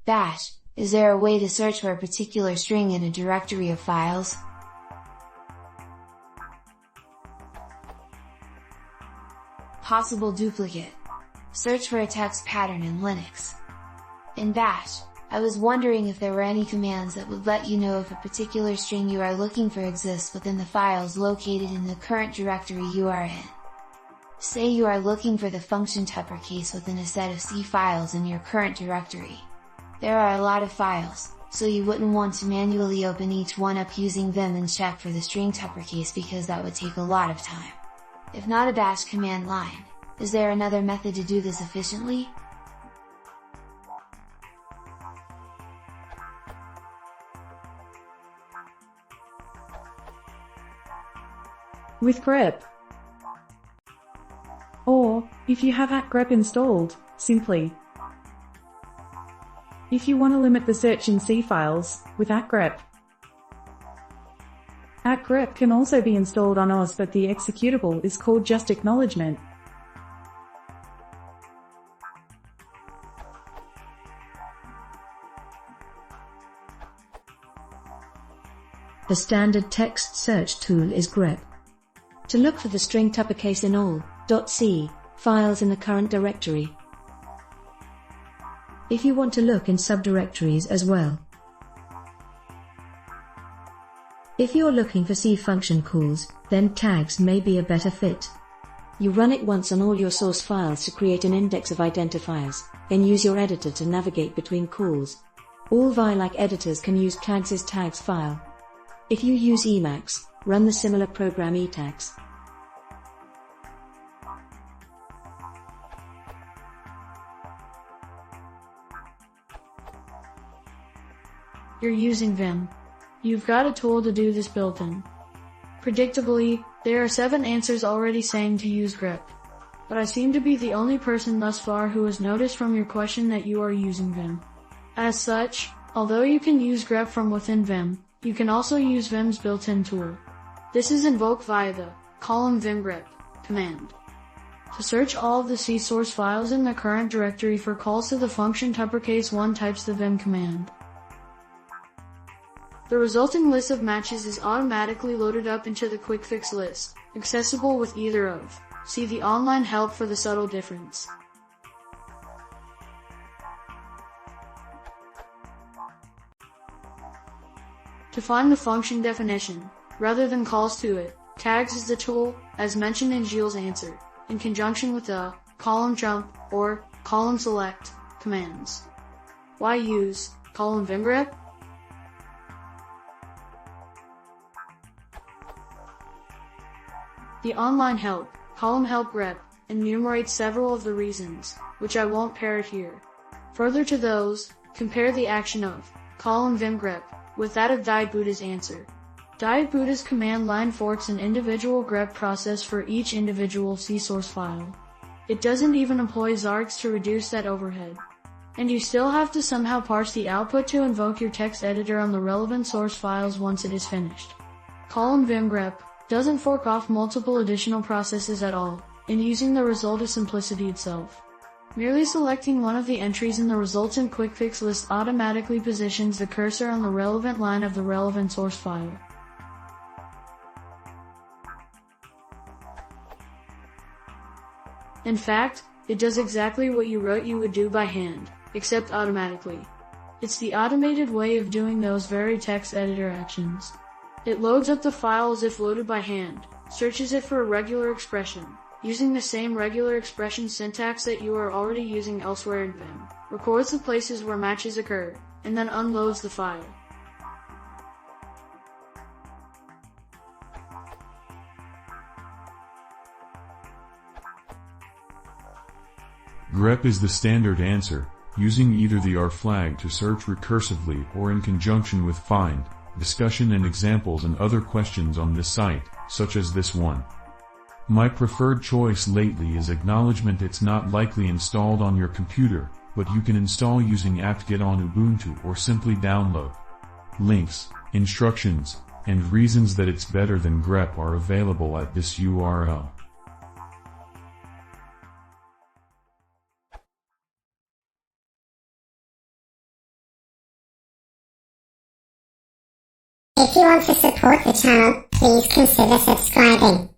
Bash, is there a way to search for a particular string in a directory of files? Possible duplicate. Search for a text pattern in Linux. In Bash, I was wondering if there were any commands that would let you know if a particular string you are looking for exists within the files located in the current directory you are in. Say you are looking for the function uppercase within a set of C files in your current directory. There are a lot of files, so you wouldn't want to manually open each one up using Vim and check for the string uppercase because that would take a lot of time. If not a bash command line, is there another method to do this efficiently? With grep. Or, if you have @grep installed, simply. If you want to limit the search in C files, with @grep. @grep can also be installed on OS, but the executable is called just acknowledgement. The standard text search tool is grep. To look for the string uppercase in all .c files in the current directory. If you want to look in subdirectories as well. If you're looking for C function calls, then tags may be a better fit. You run it once on all your source files to create an index of identifiers, then use your editor to navigate between calls. All Vi-like editors can use tags as tags file. If you use Emacs, run the similar program etags. You're using Vim. You've got a tool to do this built-in. Predictably, there are 7 answers already saying to use grep. But I seem to be the only person thus far who has noticed from your question that you are using Vim. As such, although you can use grep from within Vim, you can also use Vim's built-in tool. This is invoked via the column vimgrep command. To search all of the C source files in the current directory for calls to the function uppercase1 types the vim command. The resulting list of matches is automatically loaded up into the quick fix list, accessible with either of. See the online help for the subtle difference. To find the function definition, rather than calls to it, tags is the tool, as mentioned in Gilles' answer, in conjunction with the column jump or column select commands. Why use column vimgrep? The online help, column help grep, enumerates several of the reasons, which I won't parrot here. Further to those, compare the action of column vimgrep with that of dietbuddha's answer. Dietbuddha's command line forks an individual grep process for each individual C source file. It doesn't even employ zargs to reduce that overhead. And you still have to somehow parse the output to invoke your text editor on the relevant source files once it is finished. Column vimgrep doesn't fork off multiple additional processes at all, and using the result is simplicity itself. Merely selecting one of the entries in the resultant quick fix list automatically positions the cursor on the relevant line of the relevant source file. In fact, it does exactly what you wrote you would do by hand, except automatically. It's the automated way of doing those very text editor actions. It loads up the file as if loaded by hand, searches it for a regular expression, using the same regular expression syntax that you are already using elsewhere in Vim, records the places where matches occur, and then unloads the file. grep is the standard answer, using either the R flag to search recursively or in conjunction with find, discussion and examples and other questions on this site, such as this one. My preferred choice lately is acknowledgement. It's not likely installed on your computer, but you can install using apt-get on Ubuntu or simply download. Links, instructions, and reasons that it's better than grep are available at this URL. If you want to support the channel, please consider subscribing.